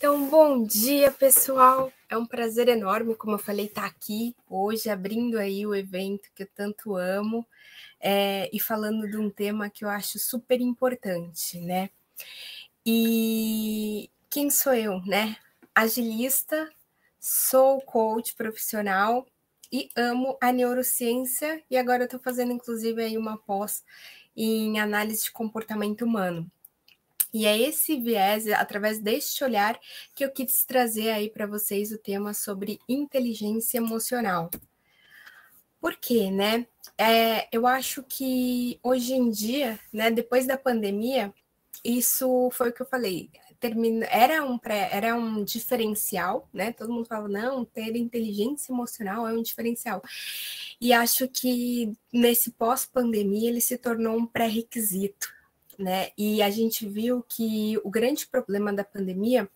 Então, bom dia, pessoal. É um prazer enorme, como eu falei, estar aqui hoje, abrindo aí o evento que eu tanto amo, e falando de um tema que eu acho super importante, né? E quem sou eu, né? Agilista, sou coach profissional e amo a neurociência, e agora eu estou fazendo, inclusive, aí uma pós em análise de comportamento humano. E é esse viés, através deste olhar, que eu quis trazer aí para vocês o tema sobre inteligência emocional. Por quê, né? Eu acho que hoje em dia, né, depois da pandemia, isso foi o que eu falei. Era um diferencial, né? Todo mundo falava, não, ter inteligência emocional é um diferencial. E acho que nesse pós-pandemia ele se tornou um pré-requisito, né? E a gente viu que o grande problema da pandemia,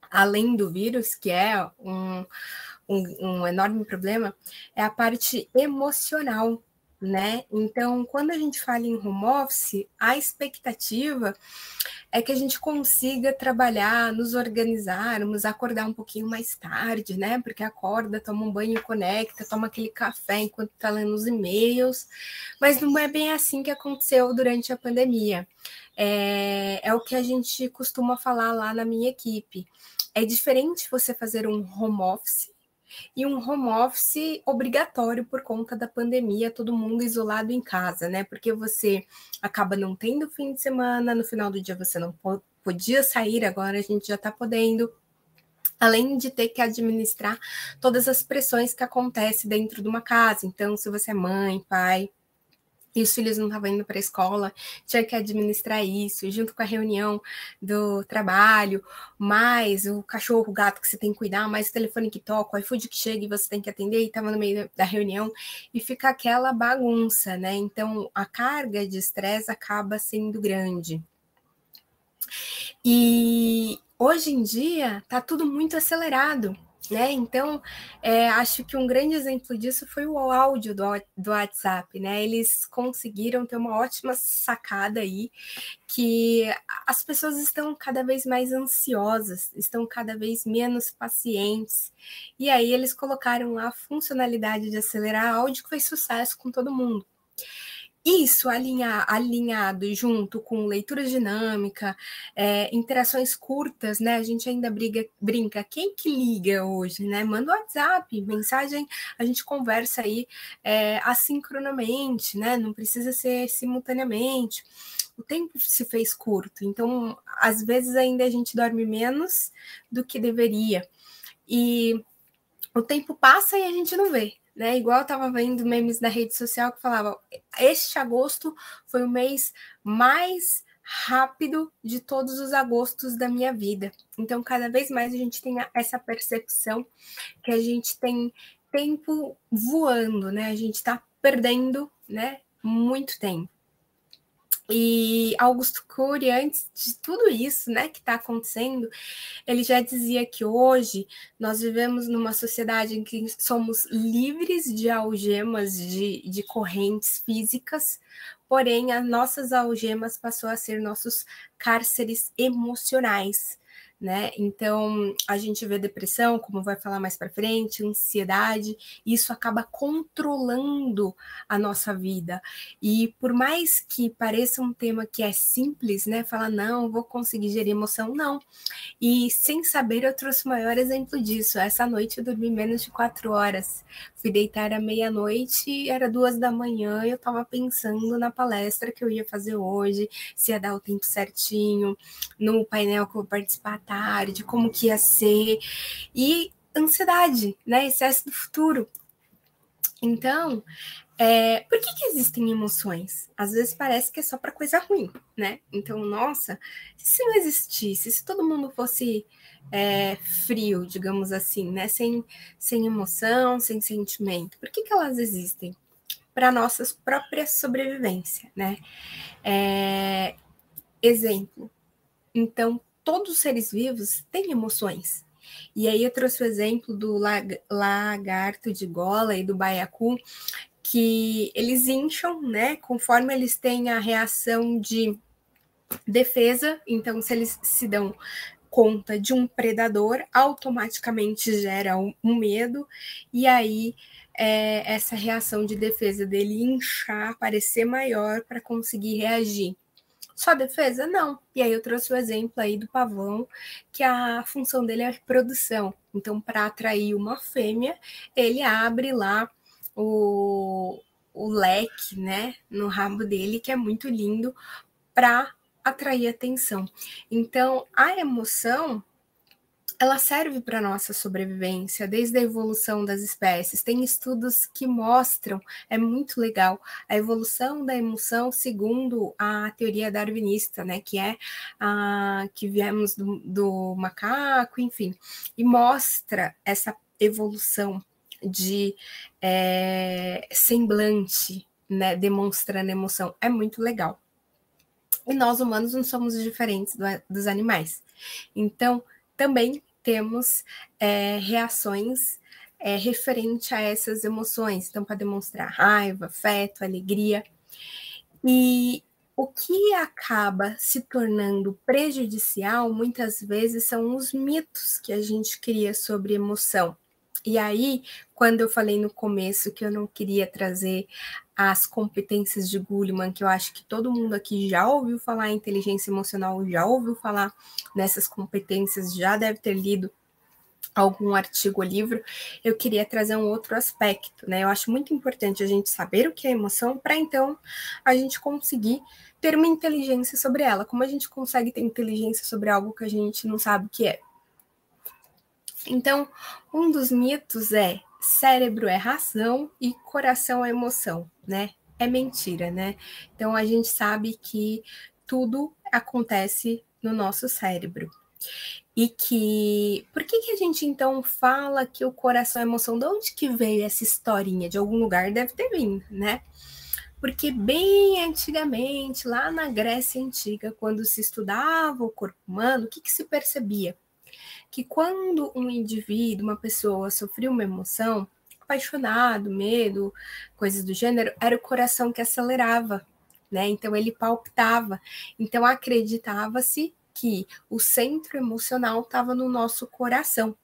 além do vírus, que é um enorme problema, é a parte emocional, né? Então, quando a gente fala em home office, a expectativa é que a gente consiga trabalhar, nos organizarmos, acordar um pouquinho mais tarde, né? Porque acorda, toma um banho, conecta, toma aquele café enquanto está lendo os e-mails, mas não é bem assim que aconteceu durante a pandemia. É o que a gente costuma falar lá na minha equipe. É diferente você fazer um home office e um home office obrigatório por conta da pandemia, todo mundo isolado em casa, né? Porque você acaba não tendo fim de semana, no final do dia você não podia sair, agora a gente já está podendo. Além de ter que administrar todas as pressões que acontecem dentro de uma casa. Então, se você é mãe, pai, e os filhos não estavam indo para a escola, tinha que administrar isso, junto com a reunião do trabalho, mais o cachorro, o gato que você tem que cuidar, mais o telefone que toca, o iFood que chega e você tem que atender, e estava no meio da reunião, e fica aquela bagunça, né? Então, a carga de estresse acaba sendo grande. E hoje em dia está tudo muito acelerado, né? Então, acho que um grande exemplo disso foi o áudio do WhatsApp, né? Eles conseguiram ter uma ótima sacada aí, que as pessoas estão cada vez mais ansiosas, estão cada vez menos pacientes. E aí eles colocaram lá a funcionalidade de acelerar áudio, que fez sucesso com todo mundo. Isso alinhado junto com leitura dinâmica, interações curtas, né? A gente ainda brinca, quem que liga hoje, né? Manda o WhatsApp, mensagem, a gente conversa aí assincronamente, né? Não precisa ser simultaneamente. O tempo se fez curto, então às vezes ainda a gente dorme menos do que deveria. E o tempo passa e a gente não vê, né? Igual eu estava vendo memes na rede social que falava, este agosto foi o mês mais rápido de todos os agostos da minha vida. Então, cada vez mais a gente tem essa percepção que a gente tem tempo voando, né? A gente está perdendo, né? Muito tempo. E Augusto Cury, antes de tudo isso, né, que está acontecendo, ele já dizia que hoje nós vivemos numa sociedade em que somos livres de algemas, de correntes físicas, porém as nossas algemas passou a ser nossos cárceres emocionais, né? Então a gente vê depressão, como vai falar mais para frente, ansiedade, e isso acaba controlando a nossa vida. E por mais que pareça um tema que é simples, né? Falar, não, vou conseguir gerir emoção, não. E sem saber, eu trouxe o maior exemplo disso. Essa noite eu dormi menos de 4 horas. Fui deitar à meia-noite, era 2 da manhã, e eu estava pensando na palestra que eu ia fazer hoje, se ia dar o tempo certinho, no painel que eu vou participar à tarde, como que ia ser. E ansiedade, né? Excesso do futuro. Então, por que existem emoções? Às vezes parece que é só para coisa ruim, né? Então, nossa, se não existisse, se todo mundo fosse frio, digamos assim, né? Sem emoção, sem sentimento, por que elas existem? Para nossa própria sobrevivência, né? Exemplo. Então, todos os seres vivos têm emoções. E aí eu trouxe o exemplo do lagarto de gola e do baiacu, que eles incham, né, conforme eles têm a reação de defesa. Então, se eles se dão conta de um predador, automaticamente gera um medo, e aí essa reação de defesa dele inchar, parecer maior para conseguir reagir. Só defesa? Não. E aí eu trouxe o exemplo aí do pavão, que a função dele é a reprodução. Então, para atrair uma fêmea, ele abre lá o leque, né, no rabo dele, que é muito lindo, para atrair atenção. Então, a emoção, ela serve para a nossa sobrevivência, desde a evolução das espécies. Tem estudos que mostram, é muito legal, a evolução da emoção segundo a teoria darwinista, né, que é que viemos do macaco, enfim, e mostra essa evolução de semblante, né, demonstrando emoção. É muito legal. E nós humanos não somos diferentes dos animais. Então, também temos reações referente a essas emoções. Então, para demonstrar raiva, afeto, alegria. E o que acaba se tornando prejudicial, muitas vezes, são os mitos que a gente cria sobre emoção. E aí, quando eu falei no começo que eu não queria trazer as competências de Goleman, que eu acho que todo mundo aqui já ouviu falar em inteligência emocional, já ouviu falar nessas competências, já deve ter lido algum artigo ou livro, eu queria trazer um outro aspecto, né? Eu acho muito importante a gente saber o que é emoção, para então a gente conseguir ter uma inteligência sobre ela. Como a gente consegue ter inteligência sobre algo que a gente não sabe o que é? Então, um dos mitos é cérebro é razão e coração é emoção, né? É mentira, né? Então, a gente sabe que tudo acontece no nosso cérebro. E que... Por que a gente, então, fala que o coração é emoção? De onde que veio essa historinha? De algum lugar deve ter vindo, né? Porque bem antigamente, lá na Grécia Antiga, quando se estudava o corpo humano, o que se percebia? Que quando um indivíduo, uma pessoa, sofria uma emoção, apaixonado, medo, coisas do gênero, era o coração que acelerava, né? Então ele palpitava. Então acreditava-se que o centro emocional estava no nosso coração.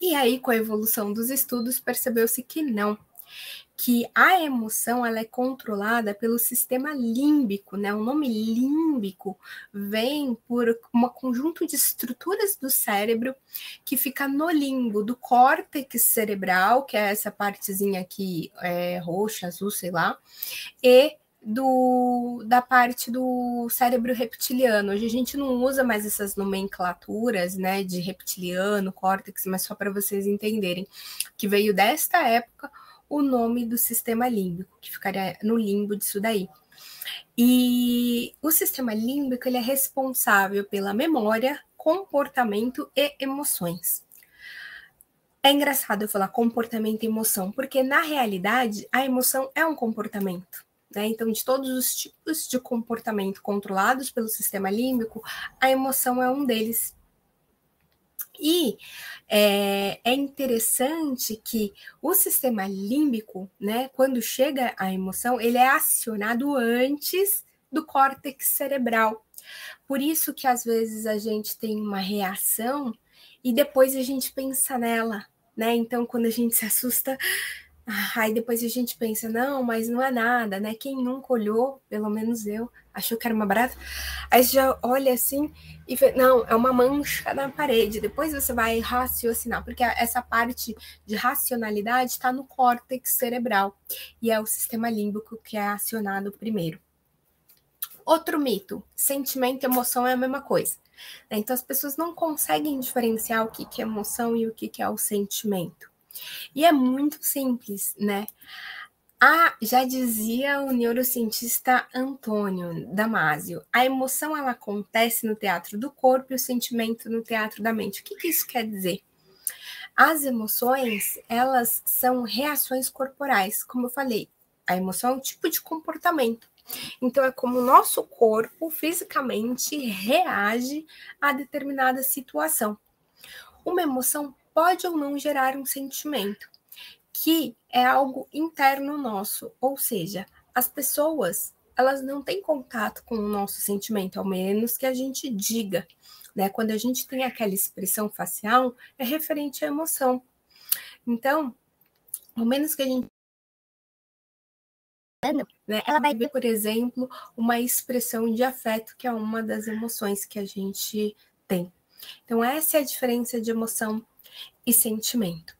E aí, com a evolução dos estudos, percebeu-se que não, que a emoção ela é controlada pelo sistema límbico, né? O nome límbico vem por um conjunto de estruturas do cérebro que fica no limbo do córtex cerebral, que é essa partezinha aqui roxa, azul, sei lá, e da parte do cérebro reptiliano. Hoje a gente não usa mais essas nomenclaturas, né, de reptiliano, córtex, mas só para vocês entenderem que veio desta época o nome do sistema límbico, que ficaria no limbo disso daí. E o sistema límbico ele é responsável pela memória, comportamento e emoções. É engraçado eu falar comportamento e emoção, porque na realidade a emoção é um comportamento. Né? Então, de todos os tipos de comportamento controlados pelo sistema límbico, a emoção é um deles. E é interessante que o sistema límbico, né, quando chega a emoção, ele é acionado antes do córtex cerebral. Por isso que às vezes a gente tem uma reação e depois a gente pensa nela, né? Então, quando a gente se assusta, aí depois a gente pensa, não, mas não é nada, né? Quem nunca olhou, pelo menos eu, achou que era uma barata, aí você já olha assim e vê, não, é uma mancha na parede. Depois você vai raciocinar, porque essa parte de racionalidade está no córtex cerebral e é o sistema límbico que é acionado primeiro. Outro mito, sentimento e emoção é a mesma coisa. Então as pessoas não conseguem diferenciar o que é emoção e o que é o sentimento. E é muito simples, né? Já dizia o neurocientista Antônio Damasio, a emoção ela acontece no teatro do corpo e o sentimento no teatro da mente. O que isso quer dizer? As emoções, elas são reações corporais, como eu falei. A emoção é um tipo de comportamento. Então, é como o nosso corpo fisicamente reage a determinada situação. Uma emoção pode ou não gerar um sentimento, que é algo interno nosso, ou seja, as pessoas elas não têm contato com o nosso sentimento, ao menos que a gente diga, né? Quando a gente tem aquela expressão facial, é referente à emoção. Então, ao menos que a gente, né, ela vai ver, por exemplo, uma expressão de afeto, que é uma das emoções que a gente tem. Então, essa é a diferença de emoção e sentimento.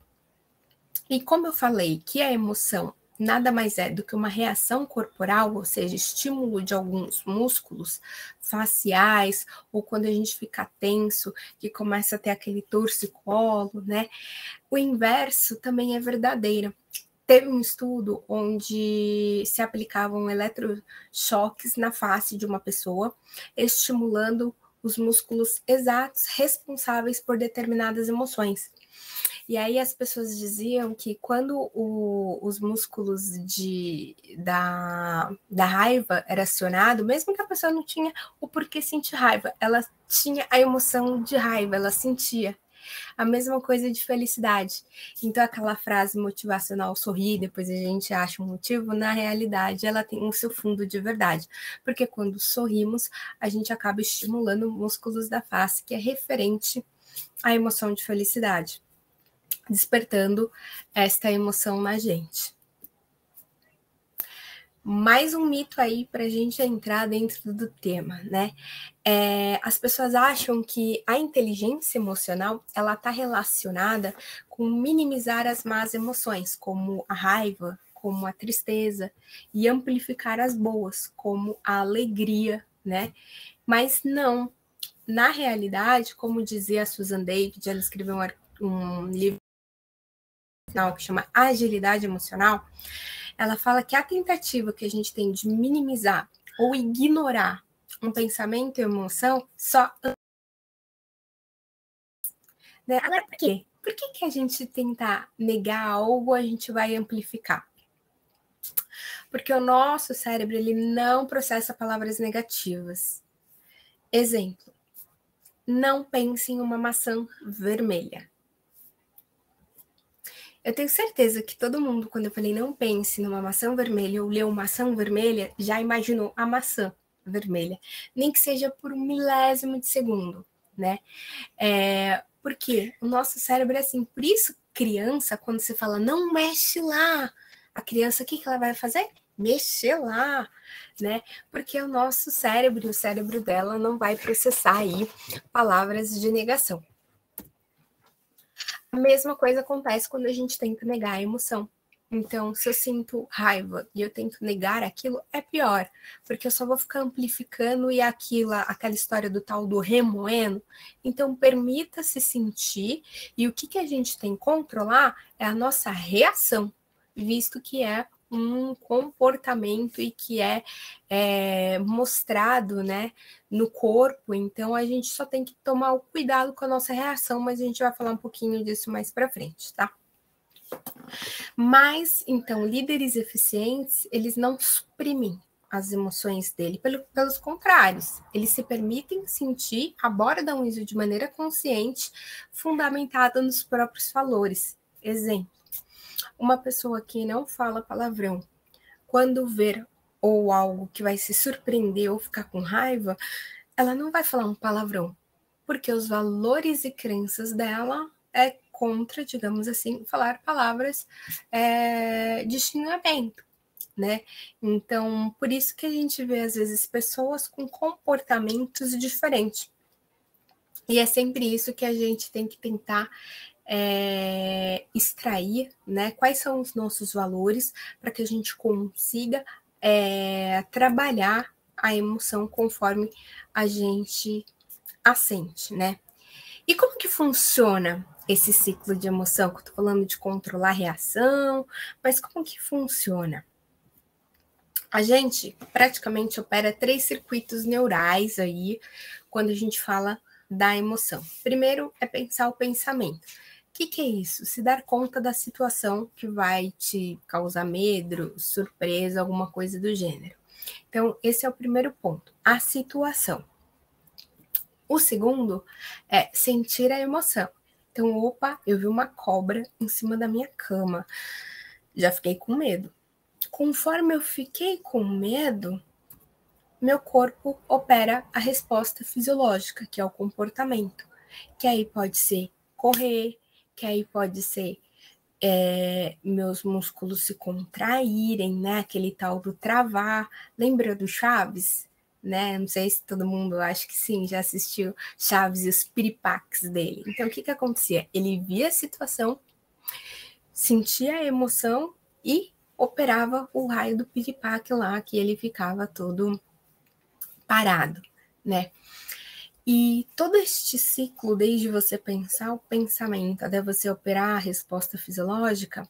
E como eu falei que a emoção nada mais é do que uma reação corporal, ou seja, estímulo de alguns músculos faciais, ou quando a gente fica tenso, que começa a ter aquele torcicolo, né? O inverso também é verdadeiro. Teve um estudo onde se aplicavam eletrochoques na face de uma pessoa, estimulando os músculos exatos responsáveis por determinadas emoções. E aí as pessoas diziam que quando os músculos da raiva era acionado, mesmo que a pessoa não tinha o porquê sentir raiva, ela tinha a emoção de raiva, ela sentia. A mesma coisa de felicidade. Então, aquela frase motivacional, sorrir, depois a gente acha um motivo, na realidade, ela tem o seu fundo de verdade. Porque quando sorrimos, a gente acaba estimulando músculos da face, que é referente à emoção de felicidade, despertando esta emoção na gente. Mais um mito aí para a gente entrar dentro do tema, né? As pessoas acham que a inteligência emocional ela está relacionada com minimizar as más emoções, como a raiva, como a tristeza, e amplificar as boas, como a alegria, né? Mas não. Na realidade, como dizia a Susan David, ela escreveu um livro que chama Agilidade Emocional. Ela fala que a tentativa que a gente tem de minimizar ou ignorar um pensamento e emoção só... Né? Agora, por quê? Por que a gente tentar negar algo, a gente vai amplificar? Porque o nosso cérebro, ele não processa palavras negativas. Exemplo, não pense em uma maçã vermelha. Eu tenho certeza que todo mundo, quando eu falei não pense numa maçã vermelha ou leu maçã vermelha, já imaginou a maçã vermelha, nem que seja por um milésimo de segundo, né? Porque o nosso cérebro é assim, por isso criança, quando você fala não mexe lá, a criança, o que ela vai fazer? Mexer lá, né? Porque o nosso cérebro e o cérebro dela não vai processar aí palavras de negação. A mesma coisa acontece quando a gente tenta negar a emoção. Então, se eu sinto raiva e eu tento negar aquilo, é pior, porque eu só vou ficar amplificando e aquela história do tal do remoendo. Então, permita-se sentir, e o que a gente tem que controlar é a nossa reação, visto que é um comportamento e que é mostrado, né, no corpo. Então, a gente só tem que tomar o cuidado com a nossa reação, mas a gente vai falar um pouquinho disso mais para frente, tá? Mas, então, líderes eficientes, eles não suprimem as emoções dele, pelos contrários, eles se permitem sentir, abordam isso de maneira consciente, fundamentada nos próprios valores. Exemplo, uma pessoa que não fala palavrão, quando ver ou algo que vai se surpreender ou ficar com raiva, ela não vai falar um palavrão, porque os valores e crenças dela é contra, digamos assim, falar palavras de xingamento, né? Então, por isso que a gente vê, às vezes, pessoas com comportamentos diferentes. E é sempre isso que a gente tem que tentar extrair, né? Quais são os nossos valores para que a gente consiga trabalhar a emoção conforme a gente assente, né? E como que funciona esse ciclo de emoção? Que eu tô falando de controlar a reação, mas como que funciona? A gente praticamente opera 3 circuitos neurais aí quando a gente fala da emoção. Primeiro é pensar o pensamento. O que é isso? Se dar conta da situação que vai te causar medo, surpresa, alguma coisa do gênero. Então, esse é o primeiro ponto, a situação. O segundo é sentir a emoção. Então, opa, eu vi uma cobra em cima da minha cama. Já fiquei com medo. Conforme eu fiquei com medo, meu corpo opera a resposta fisiológica, que é o comportamento, que aí pode ser correr, que aí pode ser meus músculos se contraírem, né? Aquele tal do travar. Lembra do Chaves? Né? Não sei se todo mundo, acho que sim, já assistiu Chaves e os piripaques dele. Então, o que que acontecia? Ele via a situação, sentia a emoção e operava o raio do piripaque lá, que ele ficava todo parado, né? E todo este ciclo, desde você pensar o pensamento até você operar a resposta fisiológica,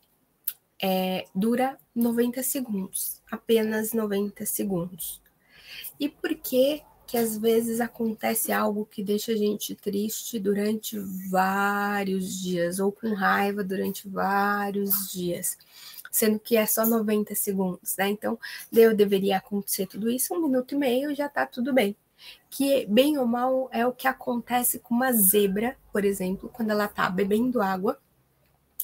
dura 90 segundos, apenas 90 segundos. E por que às vezes acontece algo que deixa a gente triste durante vários dias, ou com raiva durante vários dias, sendo que é só 90 segundos, né? Então, deveria acontecer tudo isso, 1 minuto e meio já tá tudo bem. Que, bem ou mal, é o que acontece com uma zebra, por exemplo, quando ela tá bebendo água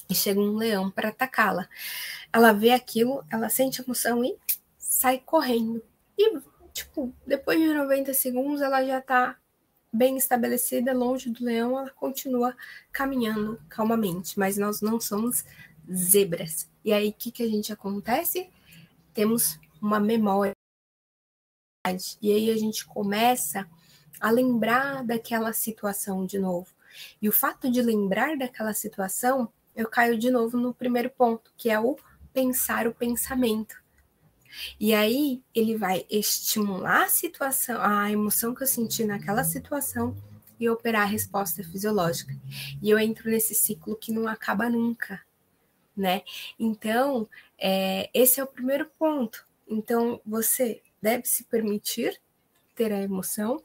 e chega um leão para atacá-la. Ela vê aquilo, ela sente emoção e sai correndo. E, tipo, depois de 90 segundos, ela já tá bem estabelecida, longe do leão, ela continua caminhando calmamente. Mas nós não somos zebras. E aí, o que a gente acontece? Temos uma memória. E aí a gente começa a lembrar daquela situação de novo. E o fato de lembrar daquela situação, eu caio de novo no primeiro ponto, que é o pensar o pensamento. E aí ele vai estimular a situação, a emoção que eu senti naquela situação e operar a resposta fisiológica. E eu entro nesse ciclo que não acaba nunca, né? Então, esse é o primeiro ponto. Então, você deve se permitir ter a emoção.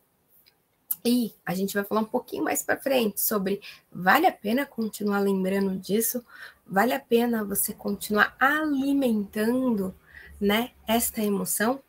E a gente vai falar um pouquinho mais para frente sobre vale a pena continuar lembrando disso, vale a pena você continuar alimentando, né, esta emoção.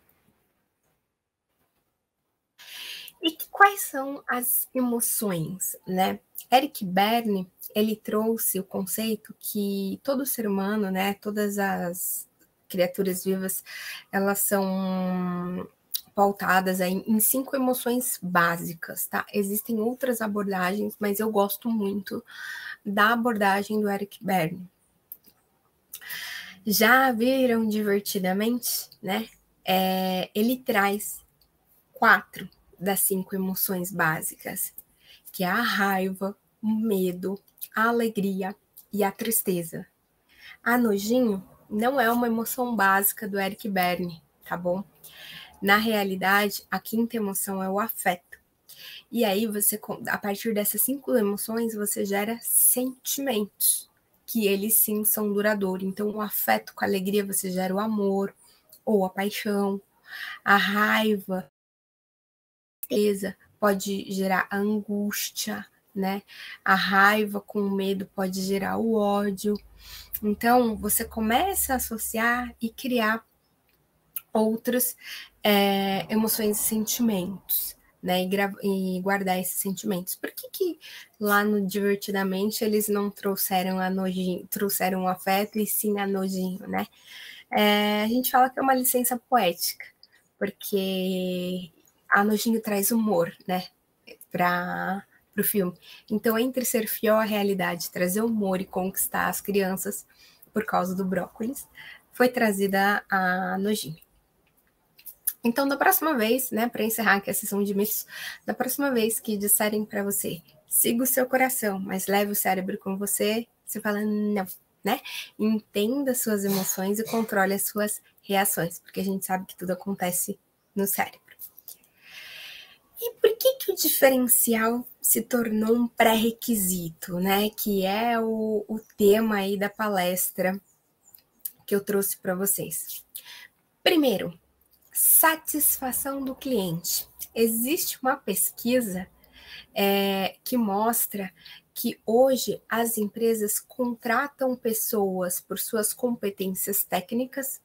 E quais são as emoções, né? Eric Berne, ele trouxe o conceito que todo ser humano, né, todas as criaturas vivas, elas são pautadas aí em 5 emoções básicas, tá? Existem outras abordagens, mas eu gosto muito da abordagem do Eric Berne. Já viram Divertidamente, né? Ele traz 4 das 5 emoções básicas, que é a raiva, o medo, a alegria e a tristeza. A nojinho não é uma emoção básica do Eric Berne, tá bom? Na realidade, a 5ª emoção é o afeto. E aí, você, a partir dessas 5 emoções, você gera sentimentos, que eles sim são duradouros. Então, o afeto com a alegria, você gera o amor ou a paixão. A raiva, a tristeza pode gerar a angústia, né? A raiva com o medo pode gerar o ódio. Então, você começa a associar e criar outras emoções e sentimentos, né? E guardar esses sentimentos. Por que lá no Divertidamente eles não trouxeram a nojinho, trouxeram o afeto e sim a nojinho, né? A gente fala que é uma licença poética, porque a nojinho traz humor, né? Para o filme. Então, entre ser fiel à realidade, trazer humor e conquistar as crianças por causa do brócolis, foi trazida a nojinho. Então, da próxima vez, né, para encerrar aqui a sessão de mitos, da próxima vez que disserem para você, siga o seu coração, mas leve o cérebro com você, você fala não, né? Entenda suas emoções e controle as suas reações, porque a gente sabe que tudo acontece no cérebro. E por que o diferencial se tornou um pré-requisito, né? Que é o tema aí da palestra que eu trouxe para vocês. Primeiro, satisfação do cliente. Existe uma pesquisa que mostra que hoje as empresas contratam pessoas por suas competências técnicas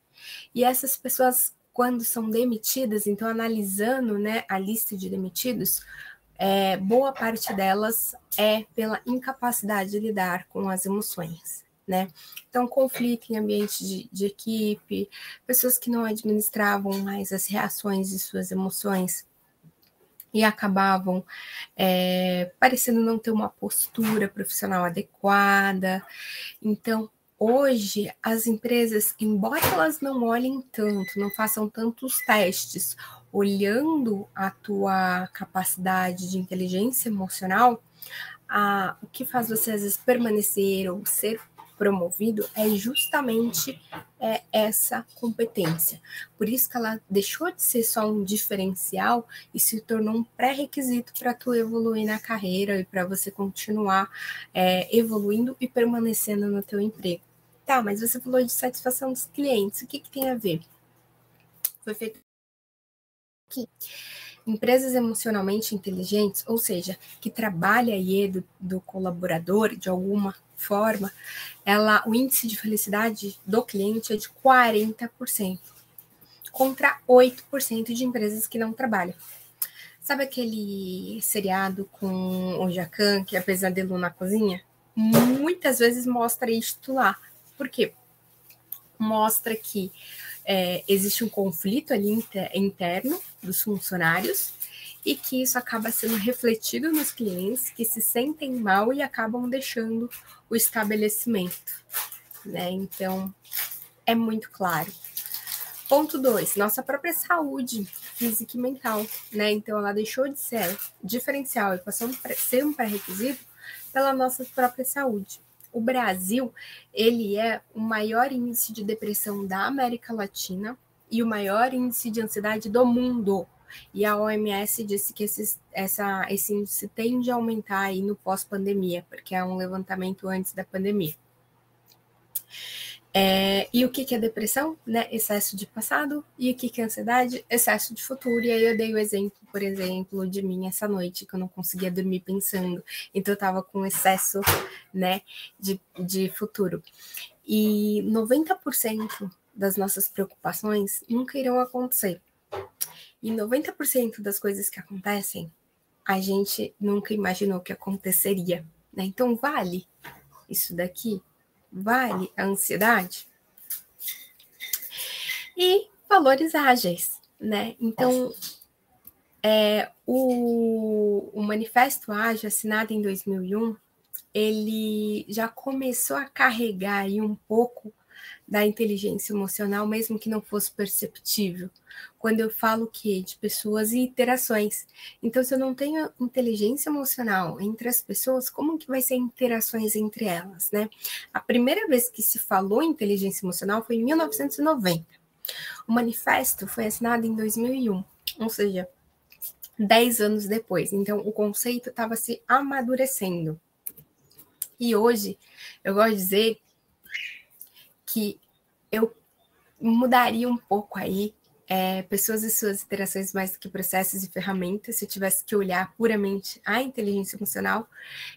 e essas pessoas, quando são demitidas, então analisando, né, a lista de demitidos, boa parte delas é pela incapacidade de lidar com as emoções. né? Então, conflito em ambiente de equipe, pessoas que não administravam mais as reações de suas emoções e acabavam parecendo não ter uma postura profissional adequada. Então, hoje, as empresas, embora elas não olhem tanto, não façam tantos testes, olhando a tua capacidade de inteligência emocional, o que faz você às vezes permanecer ou ser promovido é justamente essa competência. Por isso que ela deixou de ser só um diferencial e se tornou um pré-requisito para tu evoluir na carreira e para você continuar evoluindo e permanecendo no teu emprego. Tá, mas você falou de satisfação dos clientes, o que tem a ver? Foi feito aqui. Empresas emocionalmente inteligentes, ou seja, que trabalha aí do colaborador de alguma forma, o índice de felicidade do cliente é de 40%, contra 8% de empresas que não trabalham. Sabe aquele seriado com o Jacan, que é Pesadelo na Cozinha? Muitas vezes mostra isto lá. Por quê? Mostra que existe um conflito ali interno dos funcionários e que isso acaba sendo refletido nos clientes que se sentem mal e acabam deixando o estabelecimento, né? Então, é muito claro. Ponto 2, nossa própria saúde física e mental, né? Então, ela deixou de ser diferencial e passou a ser um pré-requisito pela nossa própria saúde. O Brasil, ele é o maior índice de depressão da América Latina e o maior índice de ansiedade do mundo. E a OMS disse que esse índice tende a aumentar aí no pós-pandemia, porque é um levantamento antes da pandemia. E o que é depressão? Né? Excesso de passado. E o que é ansiedade? Excesso de futuro. E aí eu dei o exemplo, por exemplo, de mim essa noite, que eu não conseguia dormir pensando. Então eu estava com excesso, né, de futuro. E 90% das nossas preocupações nunca irão acontecer. E 90% das coisas que acontecem, a gente nunca imaginou que aconteceria. Né? Então vale isso daqui? Vale a ansiedade? E valores ágeis, né? Então, o Manifesto Ágil, assinado em 2001, ele já começou a carregar aí um pouco da inteligência emocional, mesmo que não fosse perceptível. Quando eu falo que de pessoas e interações. Então, se eu não tenho inteligência emocional entre as pessoas, como que vai ser interações entre elas, né? A primeira vez que se falou em inteligência emocional foi em 1990. O manifesto foi assinado em 2001, ou seja, 10 anos depois. Então, o conceito estava se amadurecendo. E hoje, eu gosto de dizer que eu mudaria um pouco aí pessoas e suas interações mais do que processos e ferramentas, se eu tivesse que olhar puramente a inteligência emocional,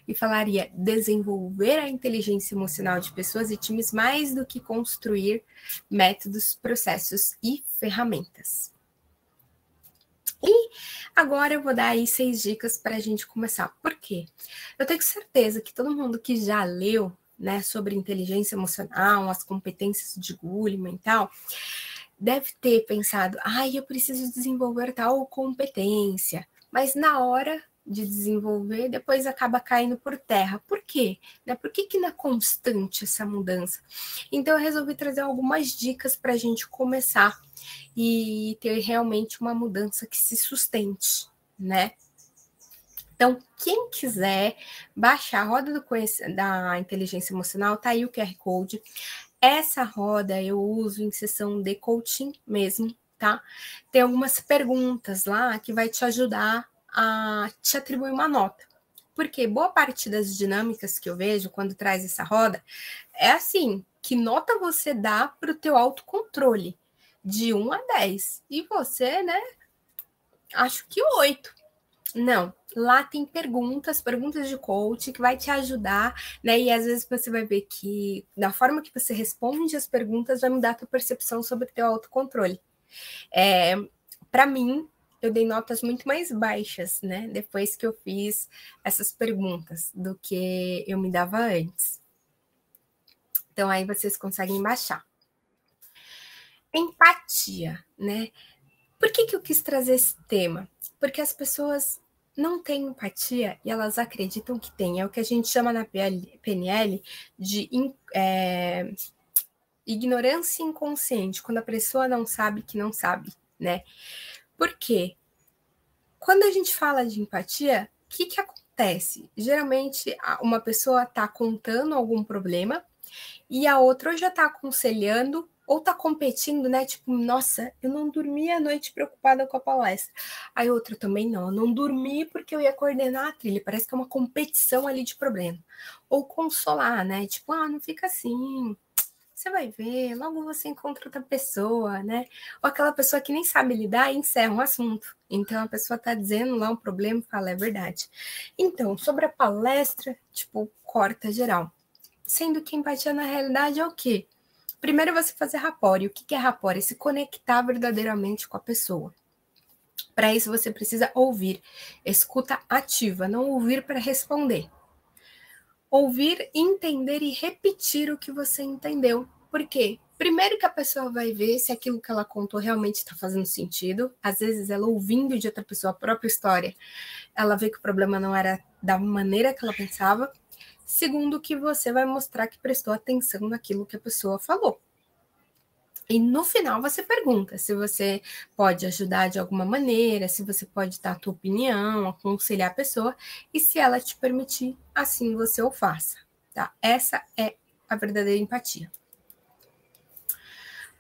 e falaria desenvolver a inteligência emocional de pessoas e times mais do que construir métodos, processos e ferramentas. E agora eu vou dar aí 6 dicas para a gente começar. Por quê? Eu tenho certeza que todo mundo que já leu, né, sobre inteligência emocional, as competências de Goleman e tal, deve ter pensado, eu preciso desenvolver tal competência, mas na hora de desenvolver, depois acaba caindo por terra. Por quê? Né? Por que não é constante essa mudança? Então, eu resolvi trazer algumas dicas para a gente começar e ter realmente uma mudança que se sustente, né? Então, quem quiser baixar a roda da inteligência emocional, tá aí o QR Code. Essa roda eu uso em sessão de coaching mesmo, tá? Tem algumas perguntas lá que vai te ajudar a te atribuir uma nota. Porque boa parte das dinâmicas que eu vejo quando traz essa roda é assim, que nota você dá para o teu autocontrole? De 1 a 10. E você, né? Acho que 8. Não, lá tem perguntas de coach que vai te ajudar, né? E às vezes você vai ver que da forma que você responde as perguntas vai mudar a tua percepção sobre o teu autocontrole. Para mim, eu dei notas muito mais baixas, né? Depois que eu fiz essas perguntas do que eu me dava antes. Então, aí vocês conseguem baixar. Empatia, né? Por que eu quis trazer esse tema? Porque as pessoas não têm empatia e elas acreditam que têm. É o que a gente chama na PNL de ignorância inconsciente, quando a pessoa não sabe que não sabe, né? Por quê? Quando a gente fala de empatia, o que acontece? Geralmente, uma pessoa está contando algum problema e a outra ou já está aconselhando ou está competindo, né? Tipo, nossa, eu não dormi a noite preocupada com a palestra. Aí outra também não, eu não dormi porque eu ia coordenar a trilha. Parece que é uma competição ali de problema. Ou consolar, né? Tipo, não fica assim. Você vai ver, logo você encontra outra pessoa, né? Ou aquela pessoa que nem sabe lidar e encerra um assunto. Então a pessoa tá dizendo lá um problema e fala, é verdade. Então, sobre a palestra, tipo, corta geral. Sendo que empatia na realidade é o quê? Primeiro você fazer rapport. E o que é rapport? É se conectar verdadeiramente com a pessoa. Para isso você precisa ouvir. Escuta ativa, não ouvir para responder. Ouvir, entender e repetir o que você entendeu. Por quê? Primeiro que a pessoa vai ver se aquilo que ela contou realmente está fazendo sentido. Às vezes, ela ouvindo de outra pessoa a própria história, ela vê que o problema não era da maneira que ela pensava. Segundo, que você vai mostrar que prestou atenção naquilo que a pessoa falou. E no final você pergunta se você pode ajudar de alguma maneira, se você pode dar a tua opinião, aconselhar a pessoa, e se ela te permitir, assim você o faça, tá? Essa é a verdadeira empatia.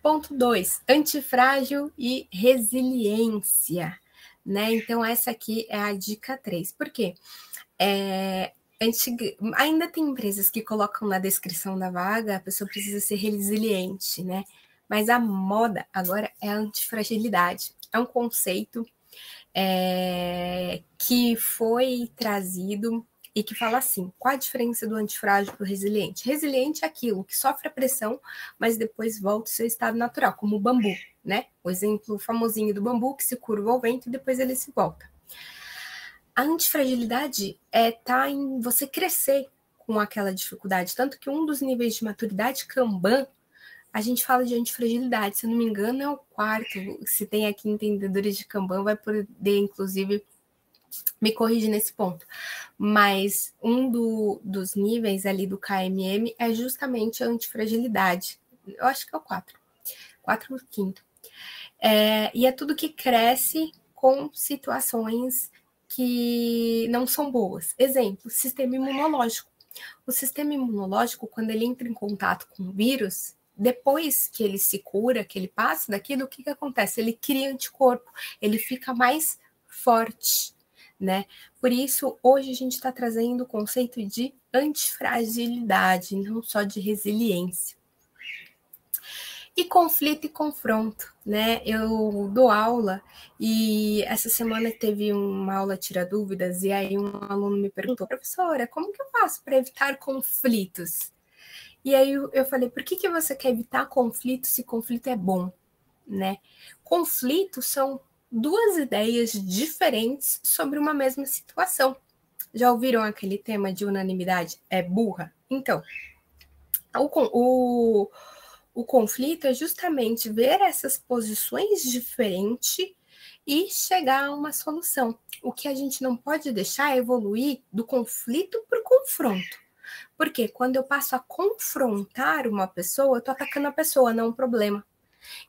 Ponto 2, antifrágil e resiliência, né? Então essa aqui é a dica 3. Por quê? Ainda tem empresas que colocam na descrição da vaga, a pessoa precisa ser resiliente, né? Mas a moda agora é a antifragilidade. É um conceito que foi trazido e que fala assim, qual a diferença do antifrágil para o resiliente? Resiliente é aquilo que sofre a pressão, mas depois volta ao seu estado natural, como o bambu, né? O exemplo famosinho do bambu que se curva ao vento e depois ele se volta. A antifragilidade tá em você crescer com aquela dificuldade, tanto que um dos níveis de maturidade Kanban, a gente fala de antifragilidade, se eu não me engano é o 4º, se tem aqui entendedores de Kanban, vai poder, inclusive, me corrigir nesse ponto. Mas um dos níveis ali do KMM é justamente a antifragilidade, eu acho que é o 4º ou 5º. E é tudo que cresce com situações que não são boas. Exemplo, sistema imunológico. O sistema imunológico, quando ele entra em contato com o vírus, depois que ele se cura, que ele passa daquilo, o que acontece? Ele cria anticorpo, ele fica mais forte, né? Por isso, hoje a gente está trazendo o conceito de antifragilidade, não só de resiliência. E conflito e confronto, né? Eu dou aula e essa semana teve uma aula Tira Dúvidas e aí um aluno me perguntou, professora, como que eu faço para evitar conflitos? E aí eu falei, por que você quer evitar conflito se conflito é bom, né? Conflitos são duas ideias diferentes sobre uma mesma situação. Já ouviram aquele tema de unanimidade? É burra? Então, o conflito é justamente ver essas posições diferentes e chegar a uma solução. O que a gente não pode deixar é evoluir do conflito para o confronto. Porque quando eu passo a confrontar uma pessoa, eu estou atacando a pessoa, não o problema.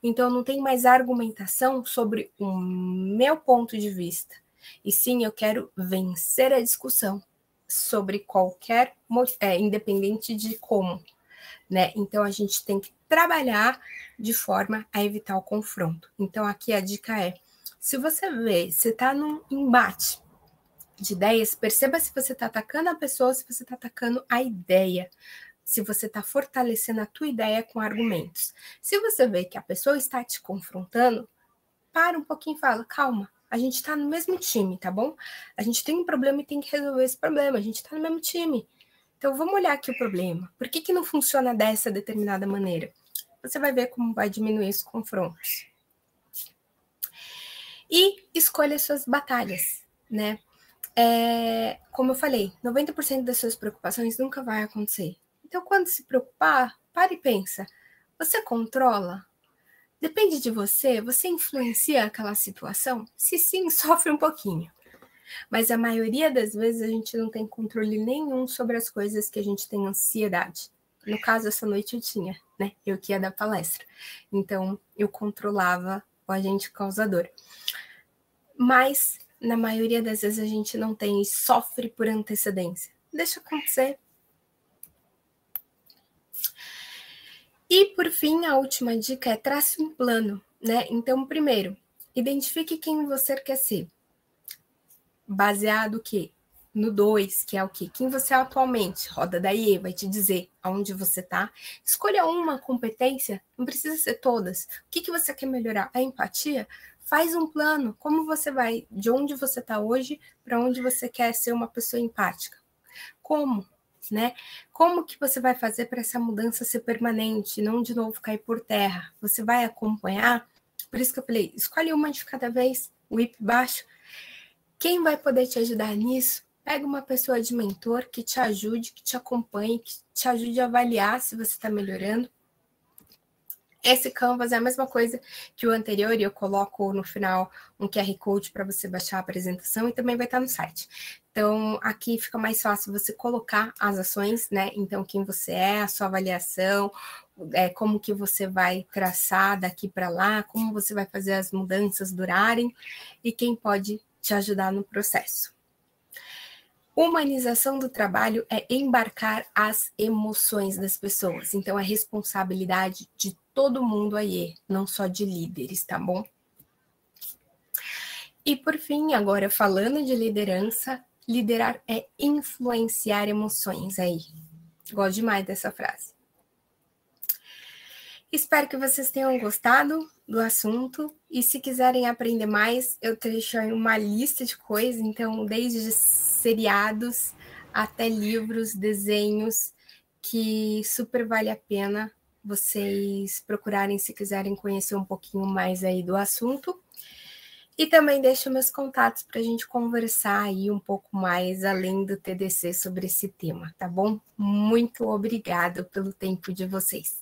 Então, eu não tenho mais argumentação sobre o meu ponto de vista. E sim, eu quero vencer a discussão sobre qualquer, independente de como. Né? Então, a gente tem que trabalhar de forma a evitar o confronto. Então, aqui a dica é, se você vê, você está num embate de ideias, perceba se você está atacando a pessoa ou se você está atacando a ideia. Se você está fortalecendo a tua ideia com argumentos. Se você vê que a pessoa está te confrontando, para um pouquinho e fala, calma, a gente está no mesmo time, tá bom? A gente tem um problema e tem que resolver esse problema, a gente está no mesmo time. Então, vamos olhar aqui o problema. Por que não funciona dessa determinada maneira? Você vai ver como vai diminuir os confrontos. E escolha suas batalhas, né? Como eu falei, 90% das suas preocupações nunca vai acontecer. Então, quando se preocupar, para e pensa, você controla? Depende de você? Você influencia aquela situação? Se sim, sofre um pouquinho. Mas a maioria das vezes a gente não tem controle nenhum sobre as coisas que a gente tem ansiedade. No caso, essa noite eu tinha, né? Eu que ia dar palestra. Então, eu controlava o agente causador. Mas, na maioria das vezes, a gente não tem e sofre por antecedência. Deixa acontecer. E, por fim, a última dica é trace um plano, né? Então, primeiro, identifique quem você quer ser. Baseado o quê? No 2, que é o quê? Quem você é atualmente. Roda da IE vai te dizer aonde você está. Escolha uma competência, não precisa ser todas. O que você quer melhorar? A empatia? Faz um plano. Como você vai, de onde você está hoje, para onde você quer ser uma pessoa empática. Como? Né? Como que você vai fazer para essa mudança ser permanente, não de novo cair por terra? Você vai acompanhar? Por isso que eu falei, escolhe uma de cada vez, o whip baixo. Quem vai poder te ajudar nisso? Pega uma pessoa de mentor que te ajude, que te acompanhe, que te ajude a avaliar se você está melhorando. Esse Canvas é a mesma coisa que o anterior, e eu coloco no final um QR Code para você baixar a apresentação e também vai estar no site. Então, aqui fica mais fácil você colocar as ações, né? Então, quem você é, a sua avaliação, como que você vai traçar daqui para lá, como você vai fazer as mudanças durarem e quem pode te ajudar no processo. Humanização do trabalho é embarcar as emoções das pessoas. Então, é responsabilidade de todo mundo aí, não só de líderes, tá bom? E, por fim, agora falando de liderança, liderar é influenciar emoções aí. Gosto demais dessa frase. Espero que vocês tenham gostado do assunto e se quiserem aprender mais, eu deixo aí uma lista de coisas, então desde seriados até livros, desenhos, que super vale a pena vocês procurarem se quiserem conhecer um pouquinho mais aí do assunto. E também deixo meus contatos para a gente conversar aí um pouco mais além do TDC sobre esse tema, tá bom? Muito obrigada pelo tempo de vocês.